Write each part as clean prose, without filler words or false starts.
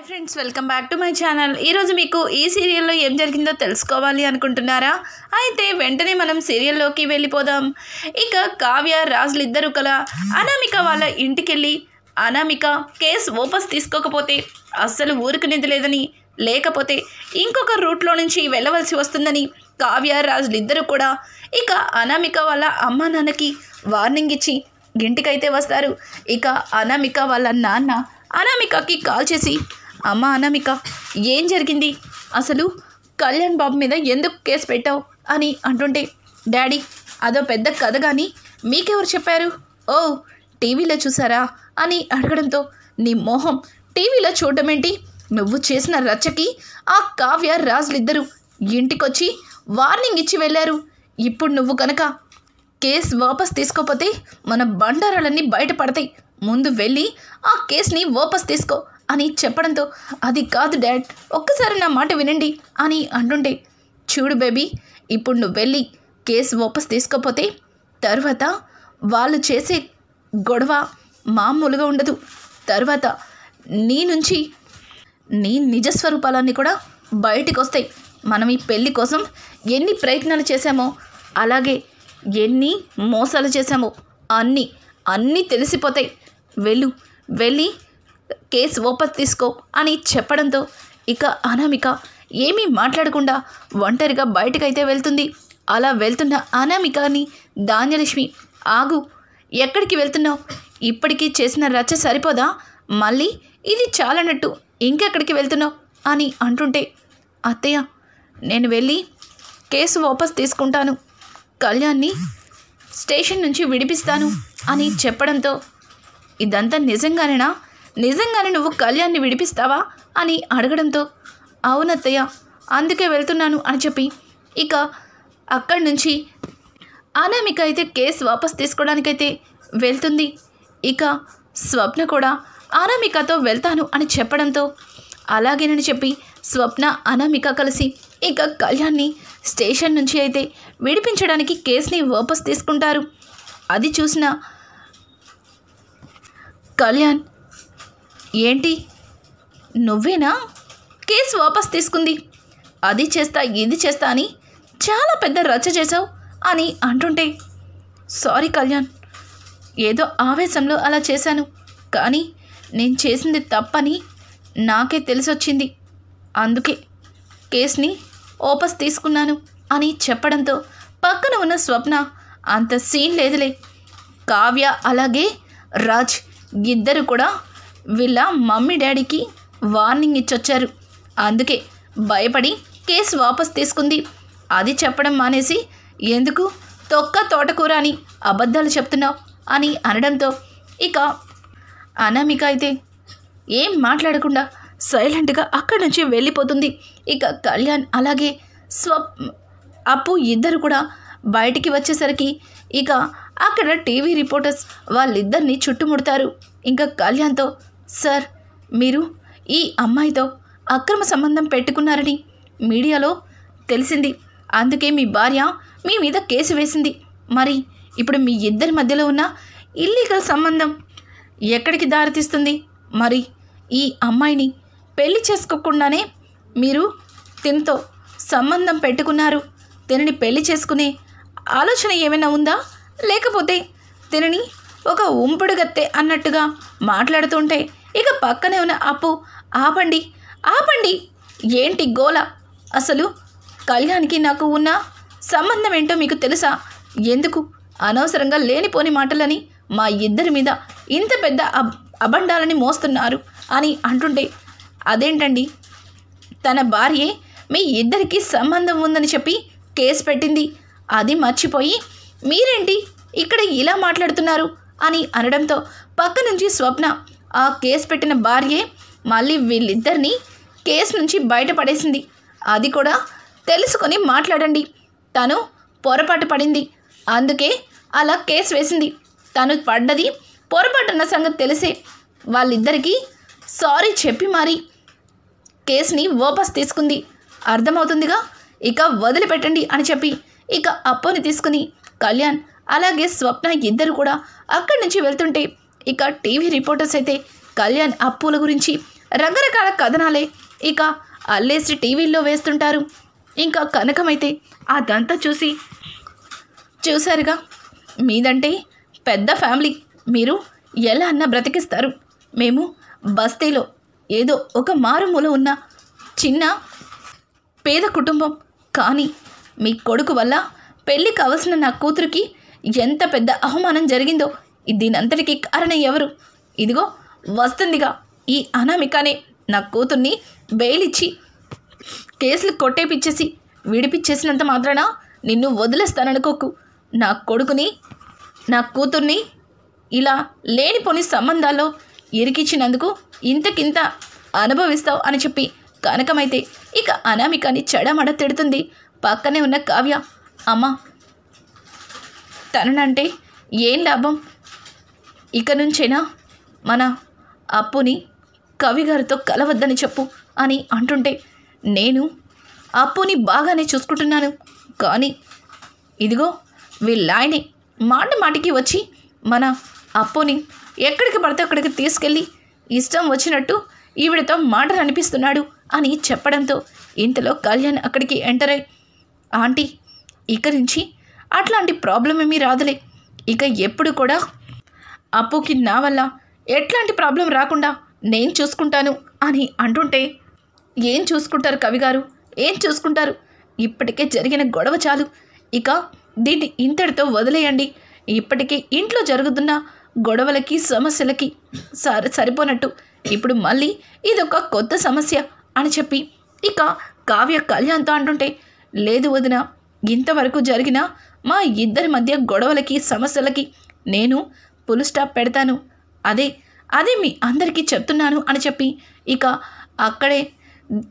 Friends, welcome back to my channel. ఈరోజు మీకు ఈ సీరియల్లో ఏం జరిగిందో తెలుసుకోవాలి అనుకుంటున్నారా? అయితే వెంటనే మనం సీరియల్లోకి వెళ్ళిపోదాం. ఇక కావ్య రాజులు ఇద్దరు కల అనామిక వాళ్ళ ఇంటికెళ్ళి అనామిక కేసు వాపస్ తీసుకోకపోతే అస్సలు ఊరుకునేది లేదని, లేకపోతే ఇంకొక రూట్లో నుంచి వెళ్ళవలసి వస్తుందని కావ్య రాజులు ఇద్దరు కూడా ఇక అనామిక వాళ్ళ అమ్మా నాన్నకి వార్నింగ్ ఇచ్చి ఇంటికైతే వస్తారు. ఇక అనామిక వాళ్ళ నాన్న అనామికకి కాల్ చేసి, అమ్మ అనామిక, ఏం జరిగింది? అసలు కళ్యాణ్ బాబు మీద ఎందుకు కేసు పెట్టావు అని అంటుంటే, డాడీ అదో పెద్ద కథ కానీ మీకెవరు చెప్పారు? ఓ టీవీలో చూసారా అని అడగడంతో, నీ మోహం టీవీలో చూడడం ఏంటి? నువ్వు చేసిన రచ్చకి ఆ కావ్య రాజులిద్దరూ ఇంటికొచ్చి వార్నింగ్ ఇచ్చి వెళ్ళారు. ఇప్పుడు నువ్వు కనుక కేసు వాపస్ తీసుకోపోతే మన బండారాలన్నీ బయటపడతాయి. ముందు వెళ్ళి ఆ కేసుని వాపస్ తీసుకో అని చెప్పడంతో, అది కాదు డాడ్, ఒక్కసారి నా మాట వినండి అని అంటుంటే, చూడు బేబీ, ఇప్పుడు నువ్వు వెళ్ళి కేసు వాపస్ తీసుకోపోతే తర్వాత వాళ్ళు చేసే గొడవ మామూలుగా ఉండదు. తర్వాత నీ నుంచి నీ నిజస్వరూపాలన్నీ కూడా బయటికి వస్తాయి. మనం ఈ పెళ్లి కోసం ఎన్ని ప్రయత్నాలు చేశామో, అలాగే ఎన్ని మోసాలు చేశామో అన్నీ తెలిసిపోతాయి. వెళ్ళి కేసు వాపస్ తీసుకో అని చెప్పడంతో ఇక అనామిక ఏమీ మాట్లాడకుండా ఒంటరిగా బయటకైతే వెళ్తుంది. అలా వెళ్తున్న అనామికని ధాన్యలక్ష్మి, ఆగు, ఎక్కడికి వెళ్తున్నావు? ఇప్పటికీ చేసిన రచ్చ సరిపోదా? మళ్ళీ ఇది చాలన్నట్టు ఇంకెక్కడికి వెళ్తున్నావు అని అంటుంటే, అత్తయ్య, నేను వెళ్ళి కేసు వాపస్ తీసుకుంటాను, కళ్యాణ్ని స్టేషన్ నుంచి విడిపిస్తాను అని చెప్పడంతో, ఇదంతా నిజంగానేనా? నిజంగానే నువ్వు కళ్యాణ్ని విడిపిస్తావా అని అడగడంతో, అవునత్తయ్య, అందుకే వెళ్తున్నాను అని చెప్పి ఇక అక్కడి నుంచి అనామిక అయితే కేసు వాపస్ తీసుకోవడానికైతే వెళ్తుంది. ఇక స్వప్న కూడా అనామికతో వెళ్తాను అని చెప్పడంతో, అలాగేనని చెప్పి స్వప్న అనామిక కలిసి ఇక కళ్యాణ్ని స్టేషన్ నుంచి అయితే విడిపించడానికి కేసుని వాపస్ తీసుకుంటారు. అది చూసిన కళ్యాణ్, ఏంటి నువ్వేనా కేసు వాపస్ తీసుకుంది? అది చేస్తా ఇది చేస్తా అని చాలా పెద్ద రచ్చ చేసావు అని అంటుంటే, సారీ కళ్యాణ్, ఏదో ఆవేశంలో అలా చేశాను, కానీ నేను చేసింది తప్పని నాకే తెలిసొచ్చింది, అందుకే కేసుని వాపస్ తీసుకున్నాను అని చెప్పడంతో పక్కన ఉన్న స్వప్న, అంత సీన్ లేదులే, కావ్య అలాగే రాజ్ ఇద్దరు కూడా వీళ్ళ మమ్మీ డాడీకి వార్నింగ్ ఇచ్చొచ్చారు, అందుకే భయపడి కేసు వాపస్ తీసుకుంది. అది చెప్పడం మానేసి ఎందుకు తొక్క తోటకూర అని అబద్ధాలు చెప్తున్నావు అని అనడంతో ఇక అనామిక అయితే ఏం మాట్లాడకుండా సైలెంట్గా అక్కడి నుంచి వెళ్ళిపోతుంది. ఇక కళ్యాణ్ అలాగే అప్పు ఇద్దరు కూడా బయటికి వచ్చేసరికి ఇక అక్కడ టీవీ రిపోర్టర్స్ వాళ్ళిద్దరిని చుట్టుముడతారు. ఇంకా కళ్యాణ్తో, సార్, మీరు ఈ అమ్మాయితో అక్రమ సంబంధం పెట్టుకున్నారని మీడియాలో తెలిసింది, అందుకే మీ భార్య మీ మీద కేసు వేసింది. మరి ఇప్పుడు మీ ఇద్దరి మధ్యలో ఉన్న ఇల్లీగల్ సంబంధం ఎక్కడికి దారితీస్తుంది? మరి ఈ అమ్మాయిని పెళ్లి చేసుకోకుండానే మీరు తినతో సంబంధం పెట్టుకున్నారు. తినని పెళ్లి చేసుకునే ఆలోచన ఏమైనా ఉందా? లేకపోతే తినని ఒక ఉంపుడుగత్తె అన్నట్టుగా మాట్లాడుతుంటే ఇక పక్కనే ఉన్న అప్పు, ఆపండి, ఏంటి గోల? అసలు కళ్యాణ్కి నాకు ఉన్న సంబంధం ఏంటో మీకు తెలుసా? ఎందుకు అనవసరంగా లేనిపోని మాటలని మా ఇద్దరి మీద ఇంత పెద్ద అబండాలని మోస్తున్నారు అని అంటుంటే, అదేంటండి, తన భార్యే మీ ఇద్దరికి సంబంధం ఉందని చెప్పి కేసు పెట్టింది, అది మర్చిపోయి మీరేంటి ఇక్కడ ఇలా మాట్లాడుతున్నారు అని అనడంతో పక్క నుంచి స్వప్న, ఆ కేసు పెట్టిన భార్యే మళ్ళీ వీళ్ళిద్దరినీ కేసు నుంచి బయటపడేసింది, అది కూడా తెలుసుకొని మాట్లాడండి, తను పొరపాటు పడింది, అందుకే అలా కేసు వేసింది, తను పడ్డది పొరపాటున్న సంగతి తెలిసే వాళ్ళిద్దరికీ సారీ చెప్పి మరి కేసుని వాపస్ తీసుకుంది, అర్థమవుతుందిగా, ఇక వదిలిపెట్టండి అని చెప్పి ఇక అప్పుని తీసుకుని కళ్యాణ్ అలాగే స్వప్న ఇద్దరు కూడా అక్కడి నుంచి వెళ్తుంటే ఇక టీవీ రిపోర్టర్స్ అయితే కళ్యాణ్ అప్పుల గురించి రకరకాల కథనాలే ఇక అల్లేసి టీవీల్లో వేస్తుంటారు. ఇంకా కనకమైతే అదంతా చూశారుగా, మీదంటే పెద్ద ఫ్యామిలీ, మీరు ఎలా అన్నా బ్రతికిస్తారు. మేము బస్తీలో ఏదో ఒక మారుమూల ఉన్న చిన్న పేద కుటుంబం. కానీ మీ కొడుకు వల్ల పెళ్ళి కావలసిన నా కూతురికి ఎంత పెద్ద అవమానం జరిగిందో దీనంతటికీ కారణం ఎవరు? ఇదిగో వస్తుందిగా ఈ అనామికనే నా కూతుర్ని బెయిలిచ్చి కేసులు కొట్టేపిచ్చేసి విడిపిచ్చేసినంత మాత్రాన నిన్ను వదిలేస్తాననుకోకు. నా కొడుకుని నా కూతుర్ని ఇలా లేనిపోని సంబంధాల్లో ఇరికిచ్చినందుకు ఇంతకింత అనుభవిస్తావు అని చెప్పి కనకమైతే ఇక అనామికని చెడమడ తిడుతుంది. పక్కనే ఉన్న కావ్య, అమ్మ తననంటే ఏం లాభం, ఇక నుంచైనా మన అప్పుని కవిగారితో కలవద్దని చెప్పు అని అంటుంటే, నేను అప్పుని బాగానే చూసుకుంటున్నాను, కానీ ఇదిగో వీళ్ళాయనే మాట మాటికి వచ్చి మన అప్పుని ఎక్కడికి పడితే అక్కడికి తీసుకెళ్ళి ఇష్టం వచ్చినట్టు ఈవిడతో మాటలు అనిపిస్తున్నాడు అని చెప్పడంతో ఇంతలో కళ్యాణ్ అక్కడికి ఎంటర్ అయ్యి, ఆంటీ ఇక నుంచి అట్లాంటి ప్రాబ్లం ఏమీ రాదులే, ఇక ఎప్పుడు కూడా అప్పుకి నా వల్ల ఎట్లాంటి ప్రాబ్లం రాకుండా నేను చూసుకుంటాను అని అంటుంటే, ఏం చూసుకుంటారు కవిగారు, ఏం చూసుకుంటారు, ఇప్పటికే జరిగిన గొడవ చాలు, ఇక దీన్ని ఇంతటితో వదిలేయండి. ఇప్పటికే ఇంట్లో జరుగుతున్న గొడవలకి సమస్యలకి సరిపోనట్టు ఇప్పుడు మళ్ళీ ఇదొక కొత్త సమస్య అని చెప్పి ఇక కావ్య కళ్యాణ్తో అంటుంటే, లేదు వదిన, ఇంతవరకు జరిగిన మా ఇద్దరి మధ్య గొడవలకి సమస్యలకి నేను ఫుల్ స్టాప్ పెడతాను, అదే మీ అందరికీ చెప్తున్నాను అని చెప్పి ఇక అక్కడే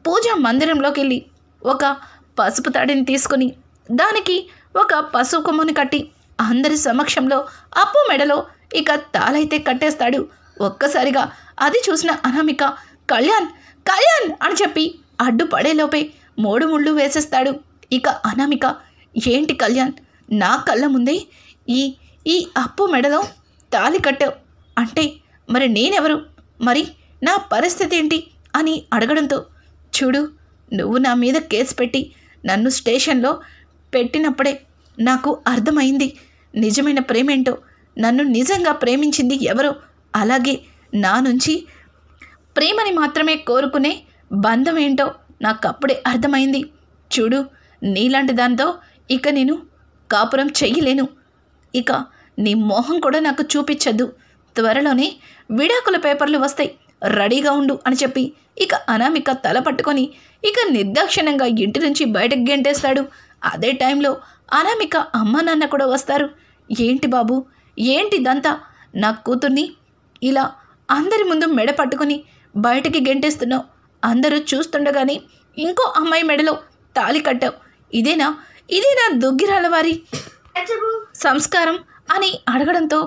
పూజా మందిరంలోకి వెళ్ళి ఒక పసుపు తాడిని తీసుకొని దానికి ఒక పసుపు కొమ్ముని కట్టి అందరి సమక్షంలో అప్పు మెడలో ఇక తాళైతే కట్టేస్తాడు. ఒక్కసారిగా అది చూసిన అనామిక కళ్యాణ్ కళ్యాణ్ అని చెప్పి అడ్డుపడేలోపే 3 ముళ్ళు వేసేస్తాడు. ఇక అనామిక, ఏంటి కళ్యాణ్, నా కళ్ళ ముందే ఈ అప్పు మెడలో తాళి కట్టావు అంటే మరి నేనెవరు, మరి నా పరిస్థితి ఏంటి అని అడగడంతో, చూడు, నువ్వు నా మీద కేసు పెట్టి నన్ను స్టేషన్లో పెట్టినప్పుడే నాకు అర్థమైంది నిజమైన ప్రేమేంటో, నన్ను నిజంగా ప్రేమించింది ఎవరో, అలాగే నా నుంచి ప్రేమని మాత్రమే కోరుకునే బంధం ఏంటో నాకప్పుడే అర్థమైంది. చూడు, నీలాంటి దాంతో ఇక నేను కాపురం చెయ్యలేను, ఇక నీ మొహం కూడా నాకు చూపించద్దు, త్వరలోనే విడాకుల పేపర్లు వస్తాయి, రెడీగా ఉండు అని చెప్పి ఇక అనామిక తల పట్టుకొని ఇక నిర్దాక్షిణ్యంగా ఇంటి నుంచి బయటకు గెంటేస్తాడు. అదే టైంలో అనామిక అమ్మ నాన్న కూడా వస్తారు. ఏంటి బాబు, ఏంటిదంతా, నా కూతుర్ని ఇలా అందరి ముందు మెడ పట్టుకొని బయటికి గెంటేస్తున్నావు, అందరూ చూస్తుండగానే ఇంకో అమ్మాయి మెడలో తాళి కట్టావు, ఇదేనా దుగ్గిరాల వారి సంస్కారం అని అడగడంతో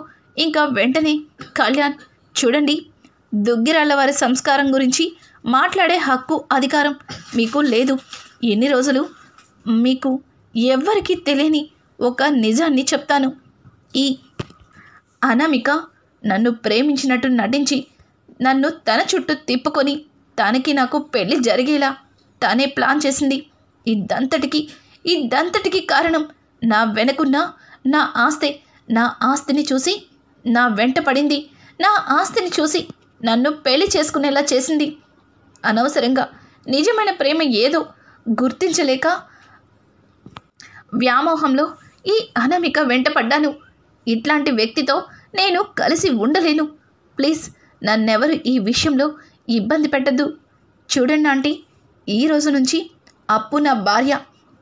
ఇంకా వెంటనే కళ్యాణ్, చూడండి, దుగ్గిరాళ్ళ వారి సంస్కారం గురించి మాట్లాడే హక్కు అధికారం మీకు లేదు. ఎన్ని రోజులు మీకు ఎవ్వరికీ తెలియని ఒక నిజాన్ని చెప్తాను. ఈ అనామిక నన్ను ప్రేమించినట్టు నటించి నన్ను తన చుట్టూ తిప్పుకొని తనకి నాకు పెళ్లి జరిగేలా తానే ప్లాన్ చేసింది. ఇదంతటికి కారణం నా వెనకున్న నా ఆస్తిని చూసి నా వెంట పడింది, నా ఆస్తిని చూసి నన్ను పెళ్లి చేసుకునేలా చేసింది. అనవసరంగా నిజమైన ప్రేమ ఏదో గుర్తించలేక వ్యామోహంలో ఈ అనామిక వెంట పడ్డాను. ఇట్లాంటి వ్యక్తితో నేను కలిసి ఉండలేను. ప్లీజ్ నన్నెవరు ఈ విషయంలో ఇబ్బంది పెట్టద్దు. చూడండి ఆంటీ, ఈ రోజు నుంచి అప్పు నా భార్య.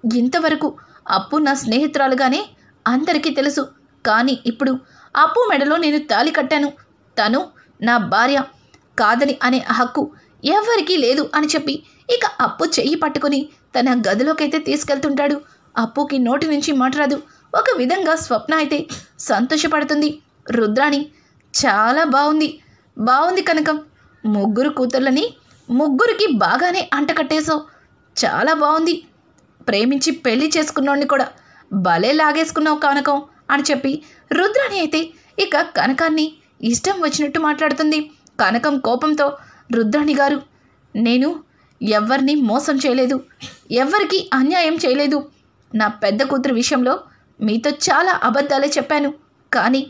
ఇంతవరకు అప్పు నా స్నేహితురాలుగానే అందరికీ తెలుసు, కానీ ఇప్పుడు అప్పు మెడలో నేను తాళి కట్టాను. తను నా భార్య కాదని అనే హక్కు ఎవరికీ లేదు అని చెప్పి ఇక అప్పు చెయ్యి పట్టుకొని తన గదిలోకైతే తీసుకెళ్తుంటాడు. అప్పుకి నోటి నుంచి మాట్లాడదు. ఒక విధంగా స్వప్న అయితే సంతోషపడుతుంది. రుద్రాణి, చాలా బాగుంది కనకం, ముగ్గురు కూతుర్లని ముగ్గురికి బాగానే అంటకట్టేశావు, చాలా బాగుంది, ప్రేమించి పెళ్లి చేసుకున్నోడిని కూడా భలే లాగేసుకున్నావు కనకం అని చెప్పి రుద్రాణి అయితే ఇక కనకాన్ని ఇష్టం వచ్చినట్టు మాట్లాడుతుంది. కనకం కోపంతో, రుద్రాణి గారు, నేను ఎవ్వరిని మోసం చేయలేదు, ఎవ్వరికి అన్యాయం చేయలేదు. నా పెద్ద కూతురు విషయంలో మీతో చాలా అబద్ధాలే చెప్పాను. కానీ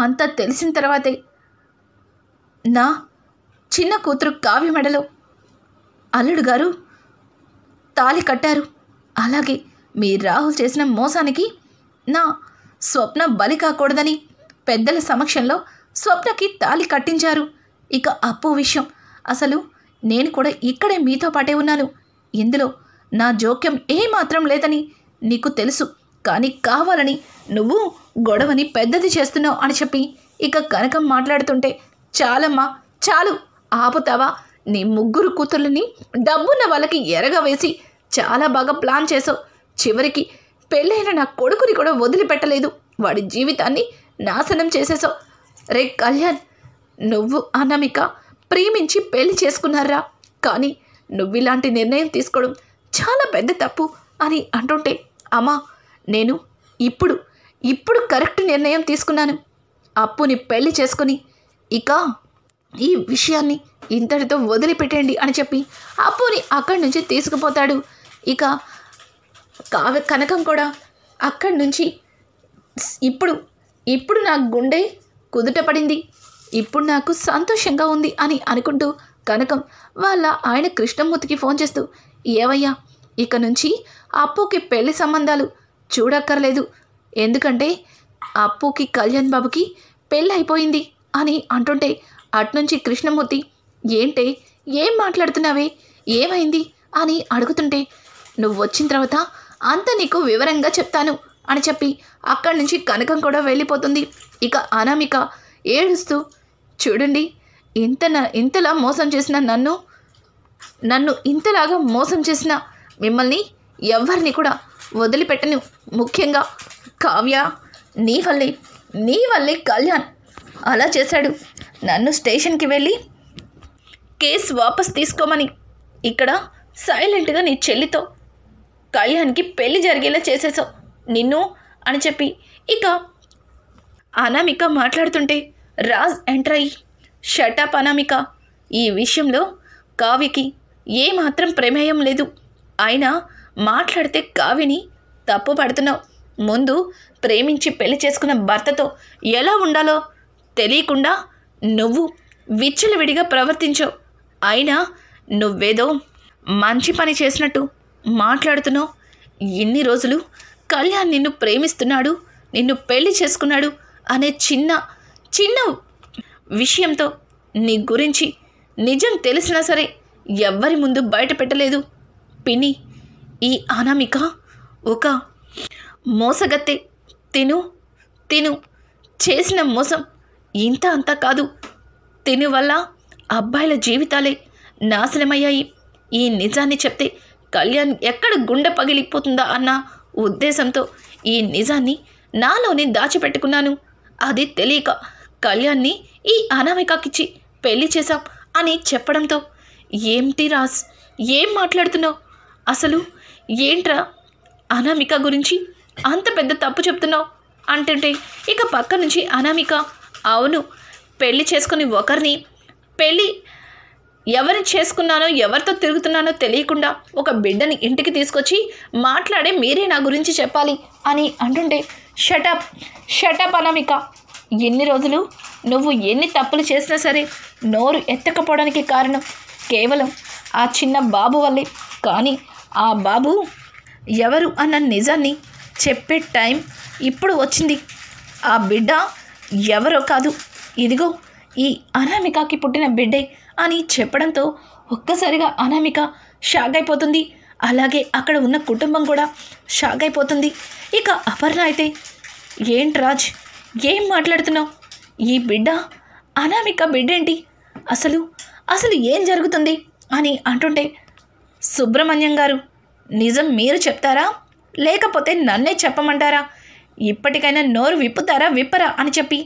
అంతా తెలిసిన తర్వాతే నా చిన్న కూతురు కావ్య మెడలో అల్లుడు గారు తాళి కట్టారు. అలాగే మీ రాహుల్ చేసిన మోసానికి నా స్వప్న బలి కాకూడదని పెద్దల సమక్షంలో స్వప్నకి తాళి కట్టించారు. ఇక అప్పు విషయం, అసలు నేను కూడా ఇక్కడే మీతో పాటే ఉన్నాను. ఇందులో నా జోక్యం ఏమాత్రం లేదని నీకు తెలుసు. కానీ కావాలని నువ్వు గొడవని పెద్దది చేస్తున్నావు అని చెప్పి ఇక కనకం మాట్లాడుతుంటే, చాలమ్మా చాలు, ఆపుతావా? నీ ముగ్గురు కూతుర్లని డబ్బున్న వాళ్ళకి ఎరగా వేసి చాలా బాగా ప్లాన్ చేసావు. చివరికి పెళ్ళైన నా కొడుకుని కూడా వదిలిపెట్టలేదు. వాడి జీవితాన్ని నాశనం చేసేసావు. రే కళ్యాణ్, నువ్వు అనామిక ప్రేమించి పెళ్లి చేసుకున్నారా? కానీ నువ్వు ఇలాంటి నిర్ణయం తీసుకోవడం చాలా పెద్ద తప్పు అని అంటుంటే, అమ్మా నేను ఇప్పుడు కరెక్ట్ నిర్ణయం తీసుకున్నాను. అప్పుని పెళ్లి చేసుకుని ఇక ఈ విషయాన్ని ఇంతటితో వదిలిపెట్టండి అని చెప్పి అప్పుని అక్కడి నుంచి తీసుకుపోతాడు. ఇక కనకం కూడా అక్కడి నుంచి ఇప్పుడు నా గుండె కుదుట పడింది, ఇప్పుడు నాకు సంతోషంగా ఉంది అని అనుకుంటూ కనకం వాళ్ళ ఆయన కృష్ణమూర్తికి ఫోన్ చేస్తూ, ఏవయ్యా ఇక నుంచి అప్పుకి పెళ్లి సంబంధాలు చూడక్కర్లేదు, ఎందుకంటే అప్పుకి కళ్యాణ్ బాబుకి పెళ్ళి అయిపోయింది అని అంటుంటే, అట్నుంచి కృష్ణమూర్తి ఏంటే ఏం మాట్లాడుతున్నావే, ఏమైంది అని అడుగుతుంటే, నువ్వు వచ్చిన తర్వాత అంత నీకు వివరంగా చెప్తాను అని చెప్పి అక్కడి నుంచి కనకం కూడా వెళ్ళిపోతుంది. ఇక అనామిక ఏడుస్తూ, చూడండి ఇంతలా మోసం చేసిన నన్ను ఇంతలాగా మోసం చేసిన మిమ్మల్ని ఎవరిని కూడా వదిలిపెట్టను. ముఖ్యంగా కావ్య, నీ వల్లే కళ్యాణ్ అలా చేశాడు. నన్ను స్టేషన్కి వెళ్ళి కేసు వాపస్ తీసుకోమని ఇక్కడ సైలెంట్గా నీ చెల్లితో కళ్యాణ్కి పెళ్లి జరిగేలా చేసేసావు నిన్ను అని చెప్పి ఇక అనామిక మాట్లాడుతుంటే రాజ్ ఎంటర్ అయ్యి, షటప్ అనామిక, ఈ విషయంలో కావ్యకి ఏమాత్రం ప్రమేయం లేదు. అయినా మాట్లాడితే కావ్యని తప్పు పడుతున్నావు. ముందు ప్రేమించి పెళ్లి చేసుకున్న భర్తతో ఎలా ఉండాలో తెలియకుండా నువ్వు విచ్చలవిడిగా ప్రవర్తించావు. అయినా నువ్వేదో మంచి పని చేసినట్టు మాట్లాడుతున్నావు. ఇన్ని రోజులు కళ్యాణ్ నిన్ను ప్రేమిస్తున్నాడు, నిన్ను పెళ్లి చేసుకున్నాడు అనే చిన్న విషయంతో నీ గురించి నిజం తెలిసినా సరే ఎవ్వరి ముందు బయట పెట్టలేదు. పిన్ని, ఈ అనామిక ఒక మోసగత్తె. తిను చేసిన మోసం ఇంత అంతా కాదు. తిను వల్ల అబ్బాయిల జీవితాలే నాశనమయ్యాయి. ఈ నిజాన్ని చెప్తే కళ్యాణ్ ఎక్కడ గుండె పగిలిపోతుందా అన్న ఉద్దేశంతో ఈ నిజాన్ని నాలోనే దాచిపెట్టుకున్నాను. అది తెలియక కళ్యాణ్ని ఈ అనామికకిచ్చి పెళ్లి చేశాం అని చెప్పడంతో, ఏంటి రాజ్, ఏం మాట్లాడుతున్నావు? అసలు ఏంట్రా అనామిక గురించి అంత పెద్ద తప్పు చెప్తున్నావు అంటుంటే ఇక పక్క నుంచి అనామిక, అవును, పెళ్లి చేసుకుని పెళ్ళి ఎవరిని చేసుకున్నానో ఎవరితో తిరుగుతున్నానో తెలియకుండా ఒక బిడ్డని ఇంటికి తీసుకొచ్చి మాట్లాడే మీరే నా గురించి చెప్పాలి అని అంటుంటే, షటప్ అనామిక, ఎన్ని రోజులు నువ్వు ఎన్ని తప్పులు చేసినా సరే నోరు ఎత్తకపోవడానికి కారణం కేవలం ఆ చిన్న బాబు వల్లే. కానీ ఆ బాబు ఎవరు అన్న నిజాన్ని చెప్పే టైం ఇప్పుడు వచ్చింది. ఆ బిడ్డ ఎవరో కాదు, ఇదిగో ఈ అనామికకి పుట్టిన బిడ్డే అని చెప్పడంతో ఒక్కసారిగా అనామిక షాక్ అయిపోతుంది. అలాగే అక్కడ ఉన్న కుటుంబం కూడా షాక్ అయిపోతుంది. ఇక అపర్ణ అయితే, ఏంటి రాజ్, ఏం మాట్లాడుతున్నావు? ఈ బిడ్డ అనామిక బిడ్డేంటి? అసలు ఏం జరుగుతుంది అని అంటుంటే, సుబ్రహ్మణ్యం గారు, నిజం మీరు చెప్తారా లేకపోతే నన్నే చెప్పమంటారా? ఇప్పటికైనా నోరు విప్పరా అని చెప్పి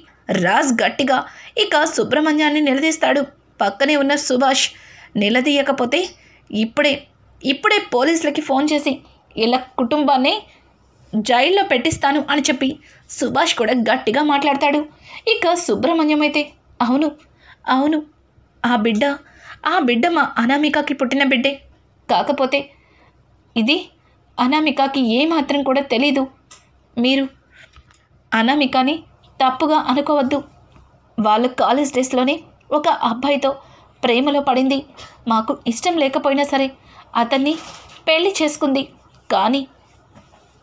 రాజ్ గట్టిగా ఇక సుబ్రహ్మణ్యాన్ని నిలదీస్తాడు. పక్కనే ఉన్న సుభాష్ నిలదీయకపోతే ఇప్పుడే పోలీసులకి ఫోన్ చేసి ఇలా కుటుంబాన్ని జైల్లో పెట్టిస్తాను అని చెప్పి సుభాష్ కూడా గట్టిగా మాట్లాడతాడు. ఇక సుబ్రహ్మణ్యం అయితే, అవును ఆ బిడ్డ ఆ బిడ్డ మా అనామికకి పుట్టిన బిడ్డే. కాకపోతే ఇది అనామికకి ఏమాత్రం కూడా తెలీదు. మీరు అనామికని తప్పుగా అనుకోవద్దు. వాళ్ళు కాలేజ్ డేస్లోనే ఒక అబ్బాయితో ప్రేమలో పడింది. మాకు ఇష్టం లేకపోయినా సరే అతన్ని పెళ్లి చేసుకుంది. కానీ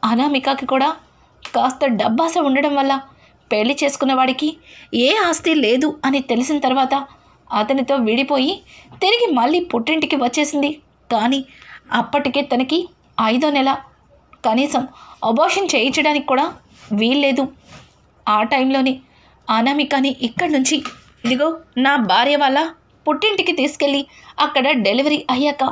అనామికకి కూడా కాస్త డబ్బాస ఉండడం వల్ల పెళ్లి చేసుకున్న వాడికి ఏ ఆస్తి లేదు అని తెలిసిన తర్వాత అతనితో విడిపోయి తిరిగి మళ్ళీ పుట్టింటికి వచ్చేసింది. కానీ అప్పటికే తనకి 5వ నెల. కనీసం అబార్షన్ చేయించడానికి కూడా వీల్లేదు. ఆ టైంలోనే అనామికని ఇక్కడి నుంచి ఇదిగో నా భార్య వాళ్ళ పుట్టింటికి తీసుకెళ్ళి అక్కడ డెలివరీ అయ్యాక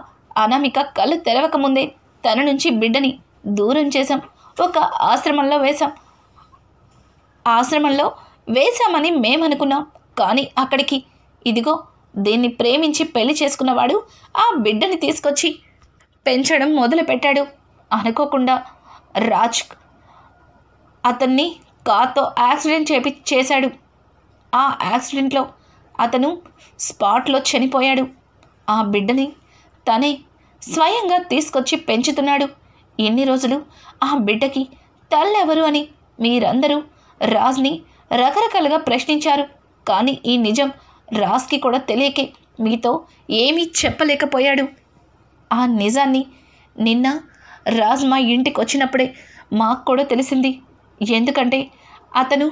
అనామిక కళ్ళు తెరవకముందే తన నుంచి బిడ్డని దూరం చేశాం. ఒక ఆశ్రమంలో వేశామని మేమనుకున్నాం. కానీ అక్కడికి ఇదిగో దీన్ని ప్రేమించి పెళ్లి చేసుకున్నవాడు ఆ బిడ్డని తీసుకొచ్చి పెంచడం మొదలుపెట్టాడు. అనుకోకుండా రాజ్ అతన్ని కార్తో యాక్సిడెంట్ చేశాడు. ఆ యాక్సిడెంట్లో అతను స్పాట్లో చనిపోయాడు. ఆ బిడ్డని తనే స్వయంగా తీసుకొచ్చి పెంచుతున్నాడు. ఎన్ని రోజులు ఆ బిడ్డకి తల్లెవరు అని మీరందరూ రాజ్ని రకరకాలుగా ప్రశ్నించారు. కానీ ఈ నిజం రాజ్కి కూడా తెలియకే మీతో ఏమీ చెప్పలేకపోయాడు. ఆ నిజాన్ని నిన్న రాజ్ మా ఇంటికి వచ్చినప్పుడే మాకు కూడా తెలిసింది. ఎందుకంటే అతను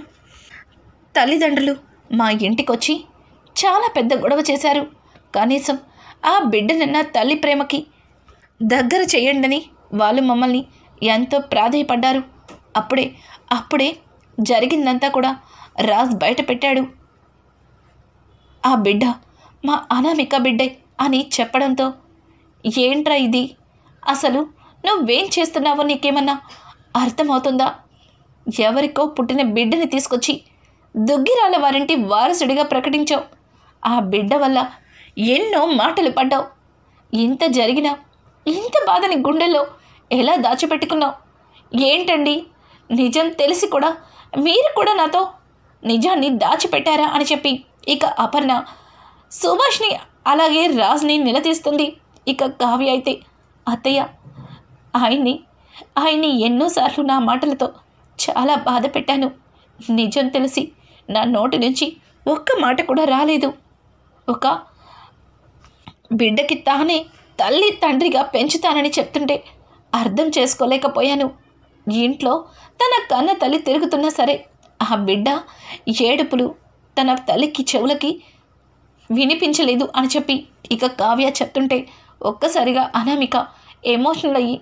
తల్లిదండ్రులు మా ఇంటికి వచ్చి చాలా పెద్ద గొడవ చేశారు. కనీసం ఆ బిడ్డనన్న తల్లి ప్రేమకి దగ్గర చేయండని వాళ్ళు మమ్మల్ని ఎంతో ప్రాధేయపడ్డారు. అప్పుడే జరిగిందంతా కూడా రాజ్ బయట పెట్టాడు. ఆ బిడ్డ మా అనామిక బిడ్డే అని చెప్పడంతో ఏంట్రా ఇది, అసలు నువ్వేం చేస్తున్నావో నీకేమన్నా అర్థమవుతుందా? ఎవరికో పుట్టిన బిడ్డని తీసుకొచ్చి దుగ్గిరాల వారింటి వారసుడిగా ప్రకటించావు. ఆ బిడ్డ వల్ల ఎన్నో మాటలు పడ్డావు. ఇంత జరిగినా ఇంత బాధని గుండెల్లో ఎలా దాచిపెట్టుకున్నావు? ఏంటండి, నిజం తెలిసి కూడా మీరు కూడా నాతో నిజాన్ని దాచిపెట్టారా అని చెప్పి ఇక అపర్ణ సుభాష్ని అలాగే రాజ్ని నిలదీస్తుంది. ఇక కావ్య అయితే అత్తయ్య ఆయన్ని ఎన్నోసార్లు నా మాటలతో చాలా బాధ పెట్టాను. నిజం తెలిసి నా నోటి నుంచి ఒక్క మాట కూడా రాలేదు. ఒక బిడ్డకి తానే తల్లి తండ్రిగా పెంచుతానని చెప్తుంటే అర్థం చేసుకోలేకపోయాను. ఇంట్లో తన కన్న తల్లి తిరుగుతున్నా సరే ఆ బిడ్డ ఏడుపులు తన తల్లికి చెవులకి వినిపించలేదు అని చెప్పి ఇక కావ్య చెప్తుంటే ఒక్కసారిగా అనామిక ఎమోషనల్ అయ్యి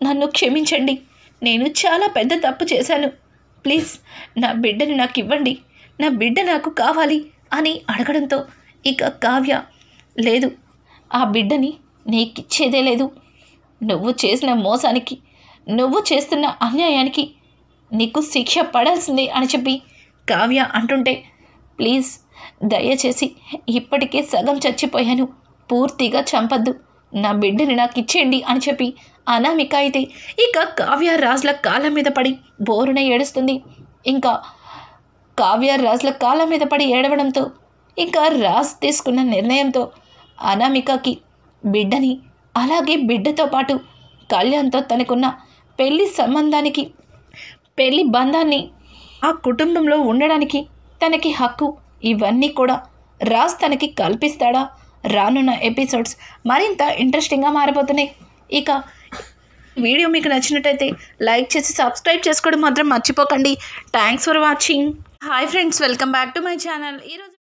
నన్ను క్షమించండి, నేను చాలా పెద్ద తప్పు చేశాను, ప్లీజ్ నా బిడ్డని నాకు ఇవ్వండి, నా బిడ్డ నాకు కావాలి అని అడగడంతో ఇక కావ్య లేదు, ఆ బిడ్డని నీకిచ్చేదే లేదు, నువ్వు చేసిన మోసానికి నువ్వు చేస్తున్న అన్యాయానికి నీకు శిక్ష పడాల్సిందే అని చెప్పి కావ్య అంటుంటే ప్లీజ్ దయచేసి ఇప్పటికే సగం చచ్చిపోయాను, పూర్తిగా చంపద్దు, నా బిడ్డని నాకు ఇచ్చేయండి అని చెప్పి అనామిక అయితే ఇక కావ్య రాజ్ల కాళ్ళ మీద పడి బోరున ఏడుస్తుంది. ఇంకా కావ్య రాజ్ల కాళ్ళ మీద పడి ఏడవడంతో ఇంకా రాజ్ తీసుకున్న నిర్ణయంతో అనామికకి బిడ్డని అలాగే బిడ్డతో పాటు కళ్యాణ్తో తనకున్న పెళ్లి బంధాన్ని ఆ కుటుంబంలో ఉండడానికి తనకి హక్కు, ఇవన్నీ కూడా రాజ్ తనకి కల్పిస్తాడా? రానున్న ఎపిసోడ్స్ మరింత ఇంట్రెస్టింగ్గా మారిపోతున్నాయి. ఇక వీడియో మీకు నచ్చినట్టయితే లైక్ చేసి సబ్స్క్రైబ్ చేసుకోవడం మాత్రం మర్చిపోకండి. Thanks for watching. Hi friends, welcome back to my channel. ఈరోజు